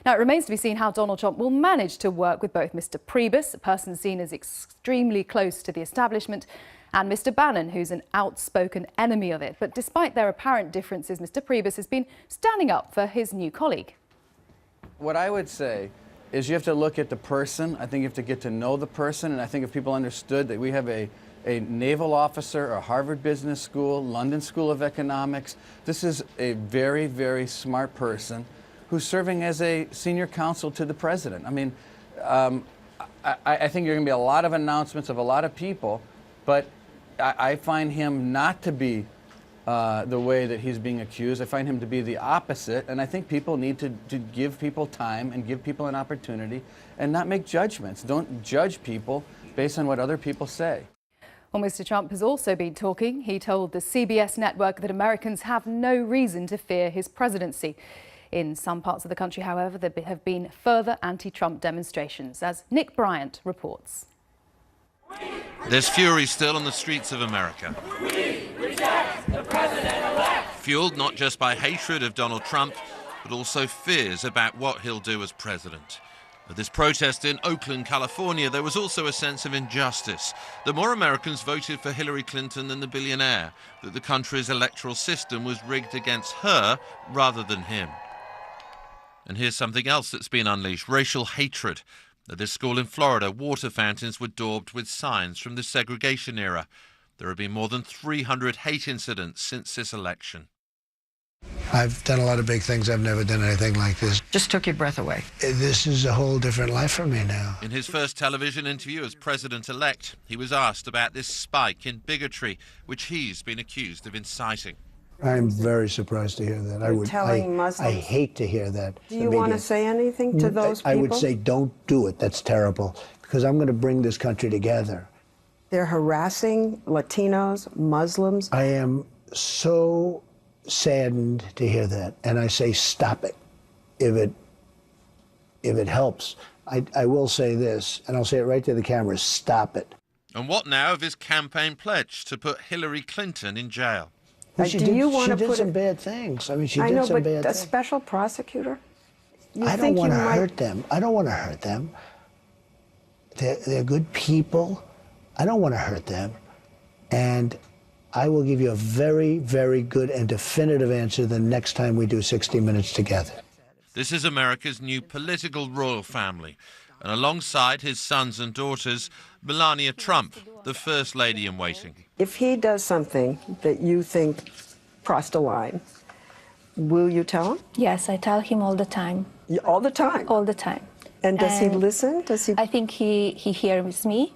Now, it remains to be seen how Donald Trump will manage to work with both Mr. Priebus, a person seen as extremely close to the establishment, and Mr. Bannon, who's an outspoken enemy of it. But despite their apparent differences, Mr. Priebus has been standing up for his new colleague. What I would say is you have to look at the person. I think you have to get to know the person. And I think if people understood that we have a naval officer, a Harvard Business School, London School of Economics, this is a very, very smart person who's serving as a senior counsel to the president. I mean, I think there are going to be a lot of announcements of a lot of people, but I find him not to be the way that he's being accused. I find him to be the opposite, and I think people need to give people time and give people an opportunity and not make judgments. Don't judge people based on what other people say. Well, Mr. Trump has also been talking. He told the CBS network that Americans have no reason to fear his presidency. In some parts of the country, however, there have been further anti-Trump demonstrations, as Nick Bryant reports. There's fury still on the streets of America. We reject the president-elect. Fueled not just by hatred of Donald Trump, but also fears about what he'll do as president. At this protest in Oakland, California, there was also a sense of injustice. That more Americans voted for Hillary Clinton than the billionaire, that the country's electoral system was rigged against her rather than him. And here's something else that's been unleashed: racial hatred. At this school in Florida, water fountains were daubed with signs from the segregation era. There have been more than 300 hate incidents since this election. I've done a lot of big things. I've never done anything like this. Just took your breath away. This is a whole different life for me now. In his first television interview as president-elect, he was asked about this spike in bigotry, which he's been accused of inciting. I'm very surprised to hear that. I hate to hear that. Do you want to say anything to those people? I would say don't do it. That's terrible, because I'm going to bring this country together. They're harassing Latinos, Muslims. I am so saddened to hear that, and I say stop it. If it helps, I will say this, and I'll say it right to the camera: stop it. And what now of his campaign pledge to put Hillary Clinton in jail? She did some bad things. I mean, she did some bad things. A special prosecutor? I don't want to hurt them. I don't want to hurt them. They're good people. I don't want to hurt them. And I will give you a very, very good and definitive answer the next time we do 60 Minutes together. This is America's new political royal family. And alongside his sons and daughters, Melania Trump, the First Lady in waiting. If he does something that you think crossed a line, will you tell him? Yes, I tell him all the time. All the time? All the time. And does he listen? Does he? I think he hears me,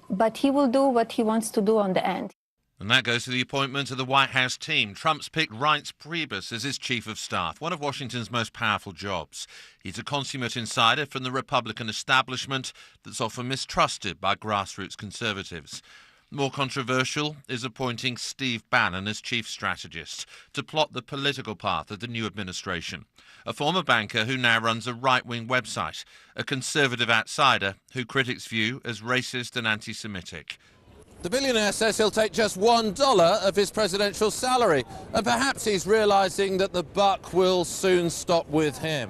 but he will do what he wants to do on the end. And that goes to the appointment of the White House team. Trump's picked Reince Priebus as his chief of staff, one of Washington's most powerful jobs. He's a consummate insider from the Republican establishment that's often mistrusted by grassroots conservatives. More controversial is appointing Steve Bannon as chief strategist to plot the political path of the new administration. A former banker who now runs a right-wing website, a conservative outsider who critics view as racist and anti-Semitic. The billionaire says he'll take just $1 of his presidential salary, and perhaps he's realising that the buck will soon stop with him.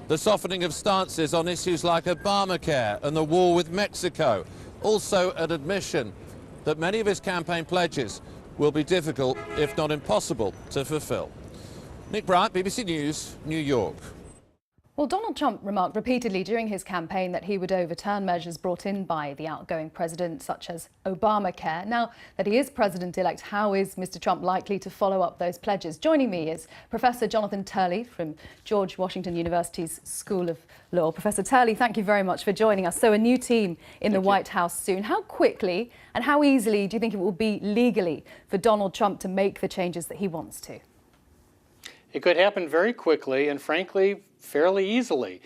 The softening of stances on issues like Obamacare and the war with Mexico, also an admission that many of his campaign pledges will be difficult, if not impossible, to fulfil. Nick Bryant, BBC News, New York. Well, Donald Trump remarked repeatedly during his campaign that he would overturn measures brought in by the outgoing president, such as Obamacare. Now that he is president-elect, how is Mr. Trump likely to follow up those pledges? Joining me is Professor Jonathan Turley from George Washington University's School of Law. Professor Turley, thank you very much for joining us. So a new team in the White House soon. How quickly and how easily do you think it will be legally for Donald Trump to make the changes that he wants to? It could happen very quickly and, frankly, fairly easily.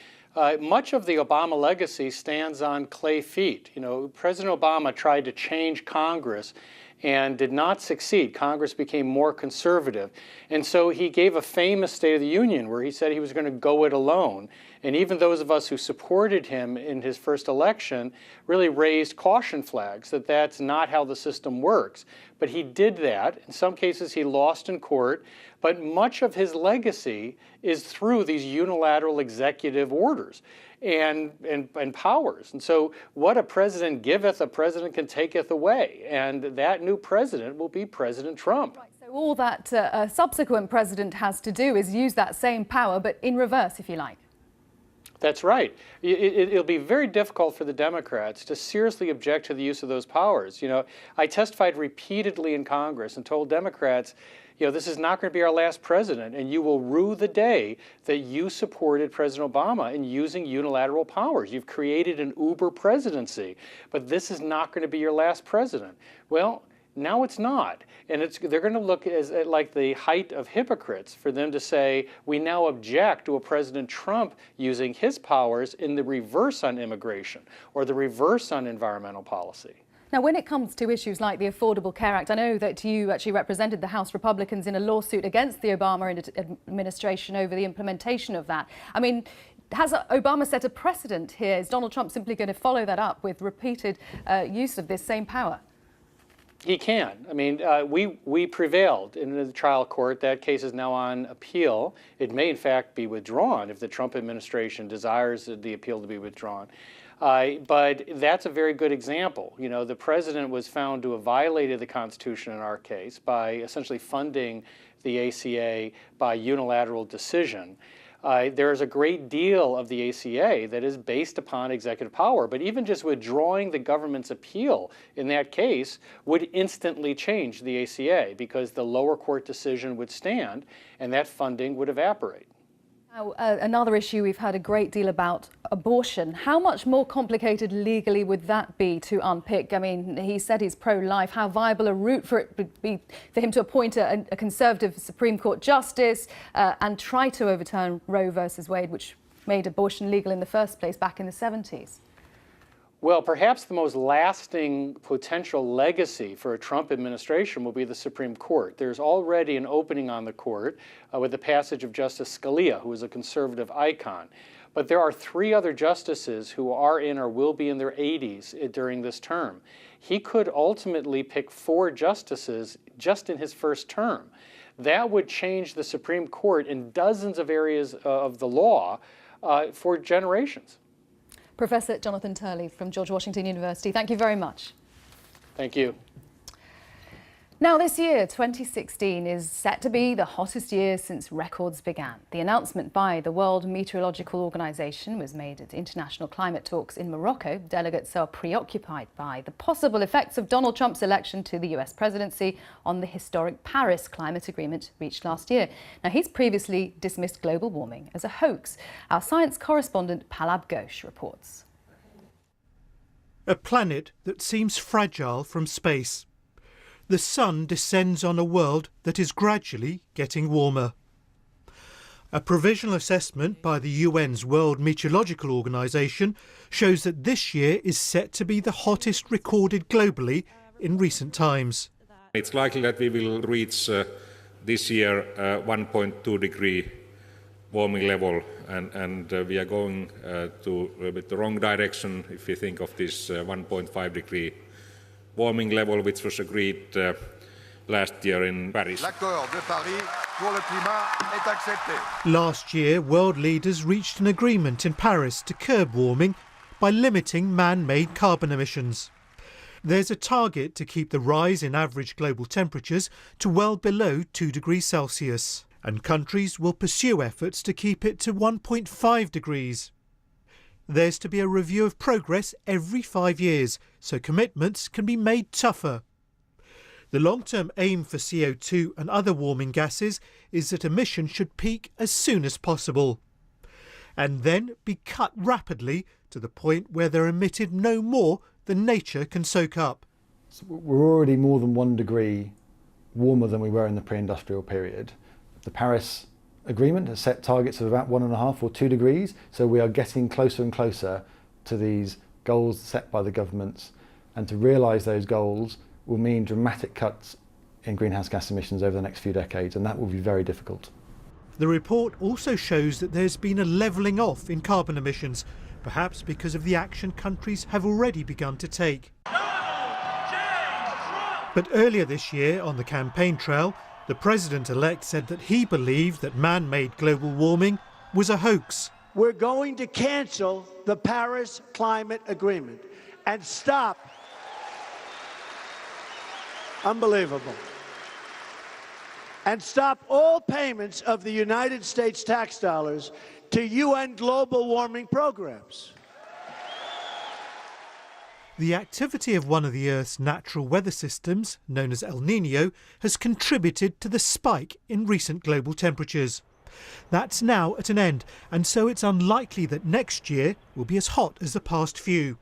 Much of the Obama legacy stands on clay feet. You know, President Obama tried to change Congress and did not succeed. Congress became more conservative. And so he gave a famous State of the Union where he said he was going to go it alone. And even those of us who supported him in his first election really raised caution flags that that's not how the system works. But he did that. In some cases, he lost in court. But much of his legacy is through these unilateral executive orders and powers. And so what a president giveth, a president can taketh away. And that new president will be President Trump. Right, so all that a subsequent president has to do is use that same power, but in reverse, if you like. That's right. It'll be very difficult for the Democrats to seriously object to the use of those powers. You know, I testified repeatedly in Congress and told Democrats, you know, this is not going to be our last president, and you will rue the day that you supported President Obama in using unilateral powers. You've created an uber presidency, but this is not going to be your last president. Well, now it's not. And they're going to look at like the height of hypocrites for them to say, we now object to a President Trump using his powers in the reverse on immigration or the reverse on environmental policy. Now, when it comes to issues like the Affordable Care Act, I know that you actually represented the House Republicans in a lawsuit against the Obama administration over the implementation of that. I mean, has Obama set a precedent here? Is Donald Trump simply going to follow that up with repeated use of this same power? He can. I mean, we prevailed in the trial court. That case is now on appeal. It may, in fact, be withdrawn if the Trump administration desires the appeal to be withdrawn. But that's a very good example. You know, the president was found to have violated the Constitution in our case by essentially funding the ACA by unilateral decision. There is a great deal of the ACA that is based upon executive power, but even just withdrawing the government's appeal in that case would instantly change the ACA because the lower court decision would stand and that funding would evaporate. Now, another issue we've heard a great deal about, abortion. How much more complicated legally would that be to unpick? I mean, he said he's pro-life. How viable a route for it would be for him to appoint a conservative Supreme Court justice and try to overturn Roe versus Wade, which made abortion legal in the first place back in the 70s? Well, perhaps the most lasting potential legacy for a Trump administration will be the Supreme Court. There's already an opening on the court with the passage of Justice Scalia, who is a conservative icon. But there are 3 other justices who are in or will be in their 80s during this term. He could ultimately pick 4 justices just in his first term. That would change the Supreme Court in dozens of areas of the law for generations. Professor Jonathan Turley from George Washington University, thank you very much. Thank you. Now, this year, 2016, is set to be the hottest year since records began. The announcement by the World Meteorological Organization was made at international climate talks in Morocco. Delegates are preoccupied by the possible effects of Donald Trump's election to the US presidency on the historic Paris climate agreement reached last year. Now, he's previously dismissed global warming as a hoax. Our science correspondent Palab Ghosh reports. A planet that seems fragile from space. The sun descends on a world that is gradually getting warmer. A provisional assessment by the UN's World Meteorological Organization shows that this year is set to be the hottest recorded globally in recent times. It's likely that we will reach this year 1.2 degree warming level, and we are going to a bit the wrong direction if we think of this 1.5 degree warming level, which was agreed last year in Paris. L'accord de Paris pour le climat est accepté. Last year, world leaders reached an agreement in Paris to curb warming by limiting man-made carbon emissions. There's a target to keep the rise in average global temperatures to well below 2 degrees Celsius, and countries will pursue efforts to keep it to 1.5 degrees. There's to be a review of progress every 5 years, so commitments can be made tougher. The long-term aim for CO2 and other warming gases is that emissions should peak as soon as possible, and then be cut rapidly to the point where they're emitted no more than nature can soak up. So we're already more than 1 degree warmer than we were in the pre-industrial period. The Paris Agreement has set targets of about 1.5 or 2 degrees, so we are getting closer and closer to these goals set by the governments, and to realise those goals will mean dramatic cuts in greenhouse gas emissions over the next few decades, and that will be very difficult. The report also shows that there's been a levelling off in carbon emissions, perhaps because of the action countries have already begun to take. But earlier this year, on the campaign trail, the president-elect said that he believed that man-made global warming was a hoax. We're going to cancel the Paris Climate Agreement and stop. Unbelievable. And stop all payments of the United States tax dollars to UN global warming programs. The activity of one of the Earth's natural weather systems, known as El Niño, has contributed to the spike in recent global temperatures. That's now at an end, and so it's unlikely that next year will be as hot as the past few.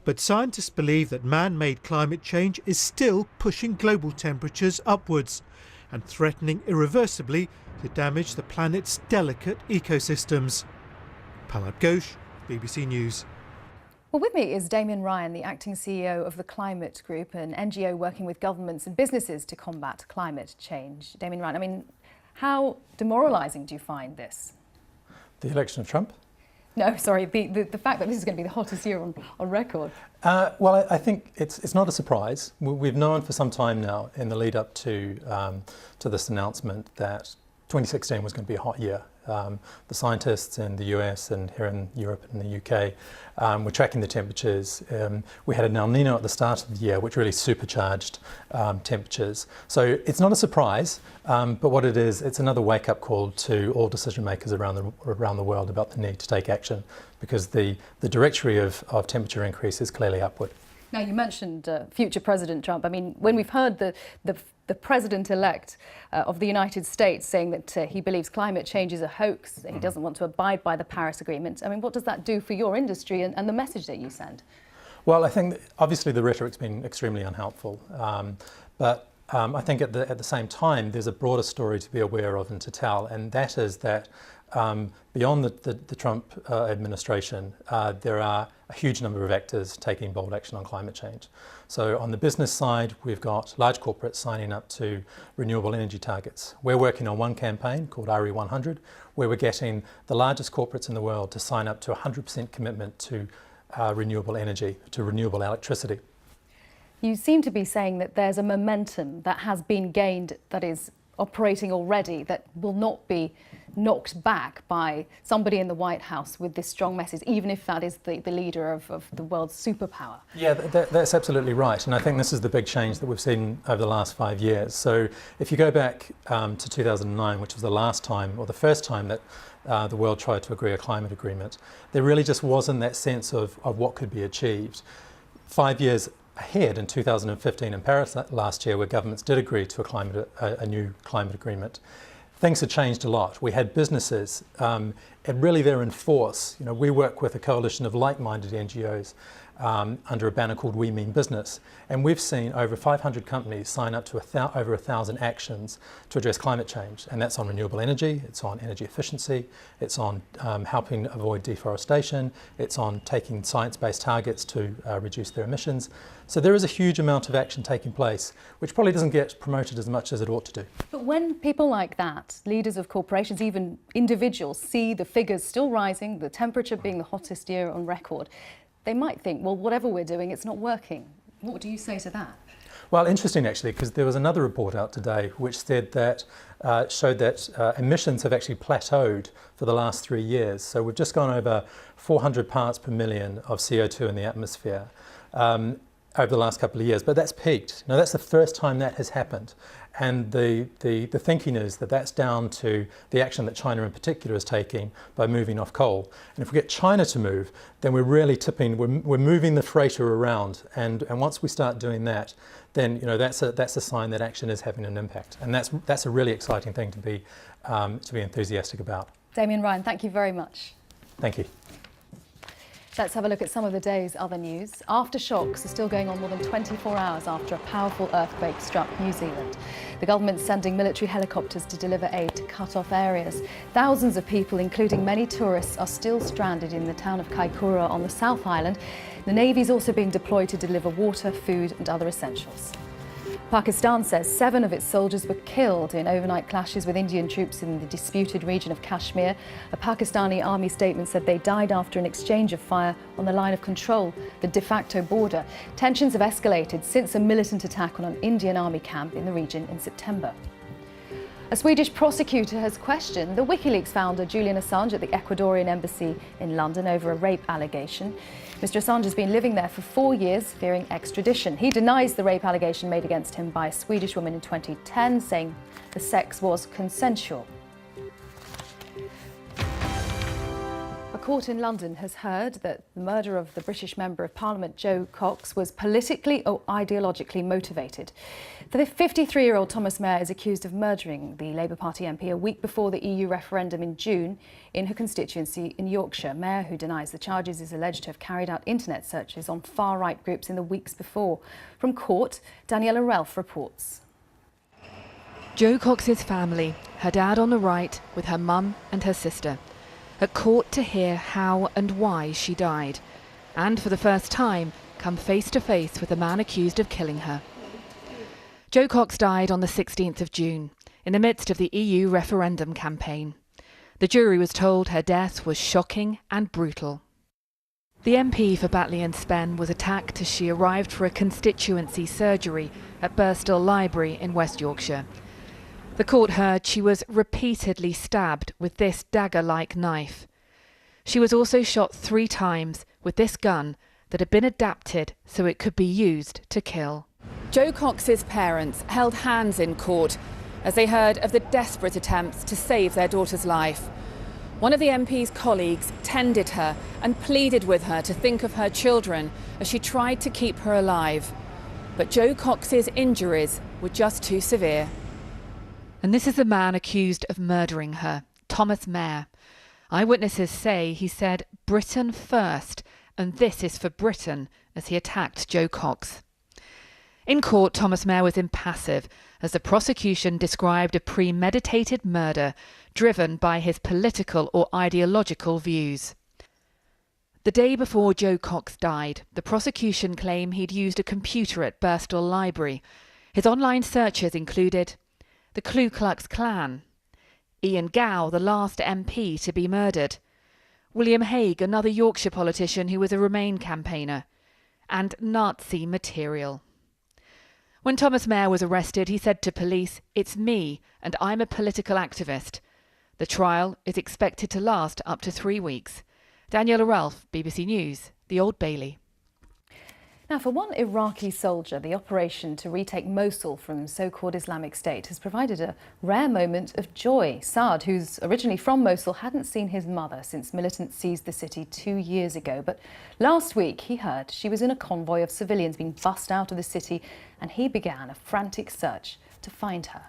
But scientists believe that man-made climate change is still pushing global temperatures upwards and threatening irreversibly to damage the planet's delicate ecosystems. Pallab Ghosh, BBC News. Well, with me is Damian Ryan, the acting CEO of the Climate Group, an NGO working with governments and businesses to combat climate change. Damian Ryan, I mean, how demoralising do you find this? The election of Trump? No, sorry, the fact that this is going to be the hottest year on record. Well, I think it's not a surprise. We've known for some time now, in the lead up to this announcement, that 2016 was going to be a hot year. The scientists in the US and here in Europe and the UK were tracking the temperatures. We had an El Nino at the start of the year, which really supercharged temperatures. So it's not a surprise, but what it is, it's another wake-up call to all decision makers around the world about the need to take action, because the directory of temperature increase is clearly upward. Now, you mentioned future President Trump. I mean, when we've heard the president-elect of the United States saying that he believes climate change is a hoax, that he doesn't want to abide by the Paris Agreement, I mean, what does that do for your industry and the message that you send? Well, I think obviously the rhetoric's been extremely unhelpful, but I think at the same time there's a broader story to be aware of and to tell, and that is that beyond the Trump administration, there are a huge number of actors taking bold action on climate change. So on the business side, we've got large corporates signing up to renewable energy targets. We're working on one campaign called RE100, where we're getting the largest corporates in the world to sign up to 100% commitment to renewable energy, to renewable electricity. You seem to be saying that there's a momentum that has been gained that is operating already, that will not be knocked back by somebody in the White House with this strong message, even if that is the leader of the world's superpower. Yeah, that's absolutely right. And I think this is the big change that we've seen over the last 5 years. So if you go back to 2009, which was the last time, or the first time that the world tried to agree a climate agreement, there really just wasn't that sense of what could be achieved. 5 years ahead, in 2015 in Paris last year, where governments did agree to a new climate agreement, things had changed a lot. We had businesses, and really they're in force. You know, we work with a coalition of like-minded NGOs under a banner called We Mean Business, and we've seen over 500 companies sign up to over 1,000 actions to address climate change, and that's on renewable energy, it's on energy efficiency, it's on helping avoid deforestation, it's on taking science-based targets to reduce their emissions. So there is a huge amount of action taking place, which probably doesn't get promoted as much as it ought to do. But when people like that, leaders of corporations, even individuals, see the figures still rising, the temperature being the hottest year on record, they might think, well, whatever we're doing, it's not working. What do you say to that? Well, interesting actually, because there was another report out today which said that showed that emissions have actually plateaued for the last 3 years. So we've just gone over 400 parts per million of CO2 in the atmosphere over the last couple of years, but that's peaked. Now that's the first time that has happened, and the thinking is that that's down to the action that China in particular is taking by moving off coal. And if we get China to move, then we're really tipping, we're moving the freighter around, and once we start doing that, then you know that's a sign that action is having an impact, and that's a really exciting thing to be enthusiastic about. Damian Ryan, thank you very much. Thank you. Let's have a look at some of the day's other news. Aftershocks are still going on more than 24 hours after a powerful earthquake struck New Zealand. The government's sending military helicopters to deliver aid to cut-off areas. Thousands of people, including many tourists, are still stranded in the town of Kaikoura on the South Island. The Navy's also being deployed to deliver water, food and other essentials. Pakistan says 7 of its soldiers were killed in overnight clashes with Indian troops in the disputed region of Kashmir. A Pakistani army statement said they died after an exchange of fire on the line of control, the de facto border. Tensions have escalated since a militant attack on an Indian army camp in the region in September. A Swedish prosecutor has questioned the WikiLeaks founder Julian Assange at the Ecuadorian embassy in London over a rape allegation. Mr. Assange has been living there for 4 years, fearing extradition. He denies the rape allegation made against him by a Swedish woman in 2010, saying the sex was consensual. A court in London has heard that the murder of the British Member of Parliament Jo Cox was politically or ideologically motivated. The 53-year-old Thomas Mair is accused of murdering the Labour Party MP a week before the EU referendum in June in her constituency in Yorkshire. Mair, who denies the charges, is alleged to have carried out internet searches on far-right groups in the weeks before. From court, Daniela Relf reports. Jo Cox's family, her dad on the right with her mum and her sister, at court to hear how and why she died, and for the first time come face to face with the man accused of killing her. Jo Cox died on the 16th of June, in the midst of the EU referendum campaign. The jury was told her death was shocking and brutal. The MP for Batley and Spen was attacked as she arrived for a constituency surgery at Birstall Library in West Yorkshire. The court heard she was repeatedly stabbed with this dagger-like knife. She was also shot 3 times with this gun that had been adapted so it could be used to kill. Jo Cox's parents held hands in court as they heard of the desperate attempts to save their daughter's life. One of the MP's colleagues tended her and pleaded with her to think of her children as she tried to keep her alive. But Jo Cox's injuries were just too severe. And this is the man accused of murdering her, Thomas Mair. Eyewitnesses say he said Britain first, and this is for Britain, as he attacked Jo Cox. In court, Thomas Mair was impassive as the prosecution described a premeditated murder driven by his political or ideological views. The day before Jo Cox died, the prosecution claimed he'd used a computer at Birstall Library. His online searches included the Ku Klux Klan, Ian Gow, the last MP to be murdered, William Hague, another Yorkshire politician who was a Remain campaigner, and Nazi material. When Thomas Mair was arrested, he said to police, "It's me, and I'm a political activist." The trial is expected to last up to 3 weeks. Daniela Relf, BBC News, the Old Bailey. Now, for one Iraqi soldier, the operation to retake Mosul from so-called Islamic State has provided a rare moment of joy. Saad, who's originally from Mosul, hadn't seen his mother since militants seized the city 2 years ago. But last week, he heard she was in a convoy of civilians being bussed out of the city, and he began a frantic search to find her.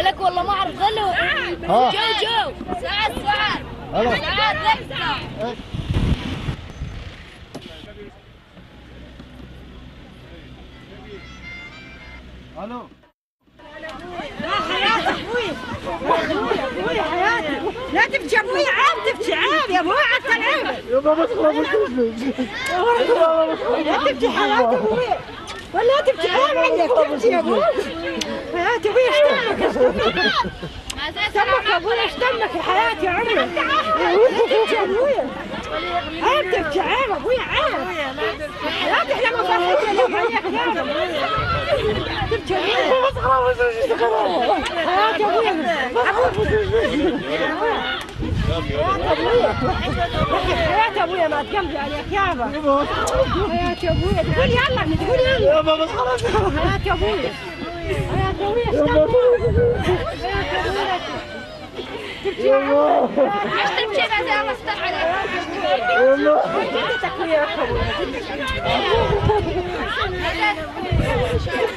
لك والله ما اعرف ظلوا جو سعد الو حياتي ابوي ابوي حياتي لا تبكي ابوي عيب تبكي عيب يا ابوي عاد العيب يا بابا تخربش لا تبكي حياتي ابوي ولا تبكي عيب عندك تبكي يا ابوي حياتي ابوي اشتمك يا ابوي اشتمك الحياة يا عمري تبكي يا ابوي عيب تبكي عيب ابوي عيب حياتي احنا ما فرحتنا لو هيك يا تبكي يا ابوي حياتي يا ابوي حياتي ابوي ما تجنبي عليك يابا حياتي ابوي تقول يلا تقول يلا يا بابا خلاص حياتي ابوي حياتي ابوي تبكي يا ابوي عايش تبكي بس يلا استر عليك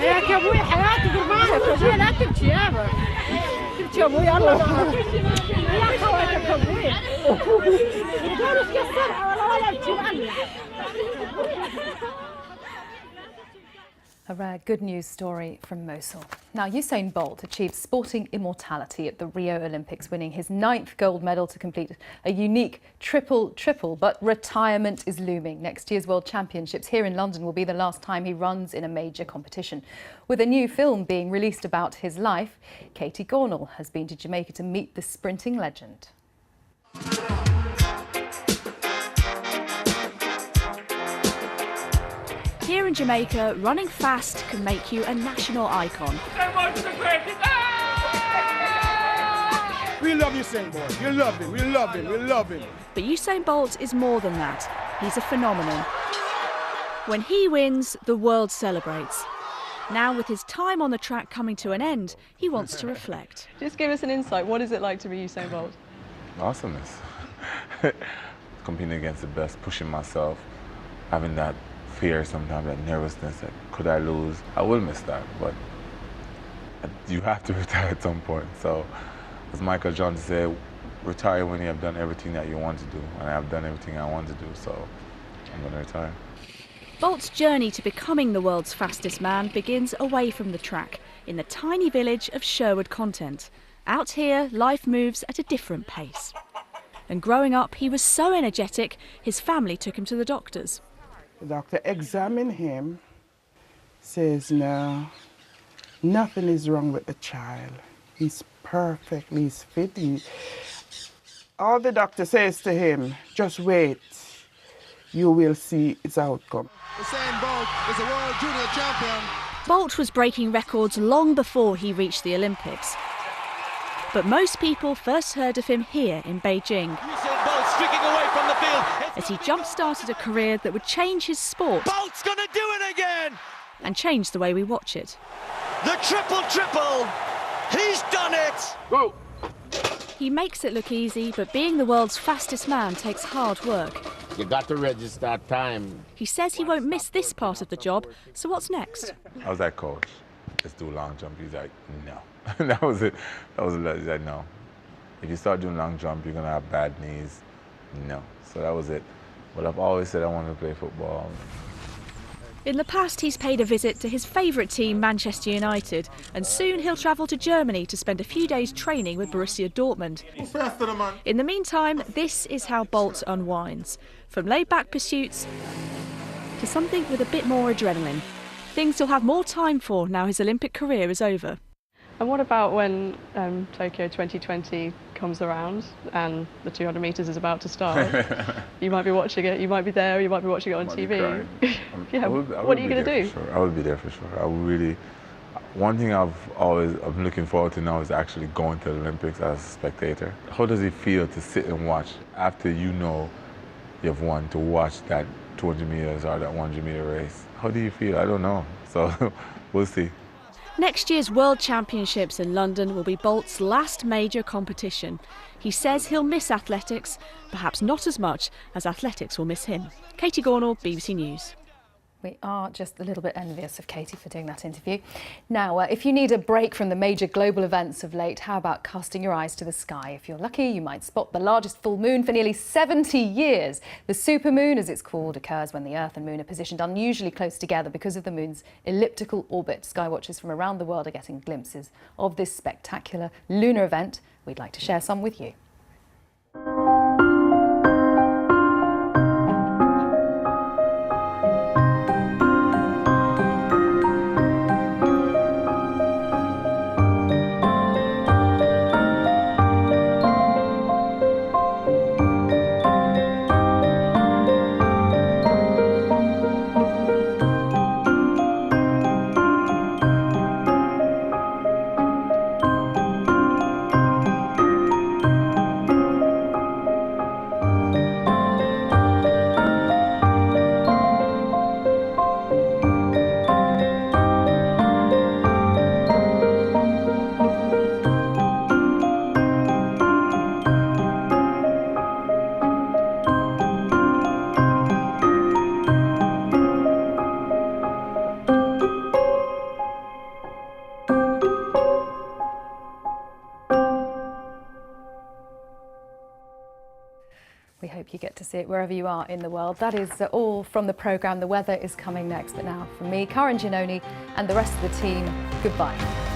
حياتي يا ابوي حياتي قربانك ابوي لا تبكي يابا تبكي يا ابوي يلا يا خواتك ابوي دورك كسرها ولا تبكي. A rare good news story from Mosul. Now, Usain Bolt achieved sporting immortality at the Rio Olympics, winning his 9th gold medal to complete a unique triple-triple. But retirement is looming. Next year's World Championships here in London will be the last time he runs in a major competition. With a new film being released about his life, Katie Gornall has been to Jamaica to meet the sprinting legend. Here in Jamaica, running fast can make you a national icon. We love Usain Bolt. You love him. We love him. We love him. But Usain Bolt is more than that. He's a phenomenon. When he wins, the world celebrates. Now, with his time on the track coming to an end, he wants to reflect. Just give us an insight. What is it like to be Usain Bolt? Awesomeness. Competing against the best, pushing myself, having that fear sometimes, that nervousness, that could I lose? I will miss that, but you have to retire at some point. So, as Michael Johnson said, retire when you have done everything that you want to do, and I have done everything I want to do, so I'm going to retire. Bolt's journey to becoming the world's fastest man begins away from the track, in the tiny village of Sherwood Content. Out here, life moves at a different pace. And growing up, he was so energetic, his family took him to the doctors. The doctor examined him, says, no, nothing is wrong with the child. He's perfect, he's fit. All the doctor says to him, just wait, you will see its outcome. Usain Bolt is a world junior champion. Bolt was breaking records long before he reached the Olympics. But most people first heard of him here in Beijing. Usain Bolt streaking away from the field. As he jump-started a career that would change his sport. Bolt's gonna do it again! And change the way we watch it. The triple-triple! He's done it! Go! He makes it look easy, but being the world's fastest man takes hard work. You got to register time. He says he won't miss this part of the job, so what's next? I was like, coach, let's do long jump. He's like, no. That was it. He's like, no. If you start doing long jump, you're going to have bad knees. No. So that was it. But I've always said I wanted to play football. In the past, he's paid a visit to his favourite team, Manchester United, and soon he'll travel to Germany to spend a few days training with Borussia Dortmund. In the meantime, this is how Bolt unwinds. From laid-back pursuits to something with a bit more adrenaline. Things he'll have more time for now his Olympic career is over. And what about when Tokyo 2020 comes around and the 200 metres is about to start? You might be watching it, you might be there, you might be watching it on TV. Yeah, what are you going to do? Sure. I will be there for sure. I will really. One thing I'm looking forward to now is actually going to the Olympics as a spectator. How does it feel to sit and watch after you know you've won, to watch that 200 metres or that 100 metre race? How do you feel? I don't know. So we'll see. Next year's World Championships in London will be Bolt's last major competition. He says he'll miss athletics, perhaps not as much as athletics will miss him. Katie Gornall, BBC News. We are just a little bit envious of Katie for doing that interview. Now, if you need a break from the major global events of late, how about casting your eyes to the sky? If you're lucky, you might spot the largest full moon for nearly 70 years. The supermoon, as it's called, occurs when the Earth and Moon are positioned unusually close together because of the moon's elliptical orbit. Skywatchers from around the world are getting glimpses of this spectacular lunar event. We'd like to share some with you. hope you get to see it wherever you are in the world. That is all from the programme. The weather is coming next. But now from me, Karan Giannoni, and the rest of the team, goodbye.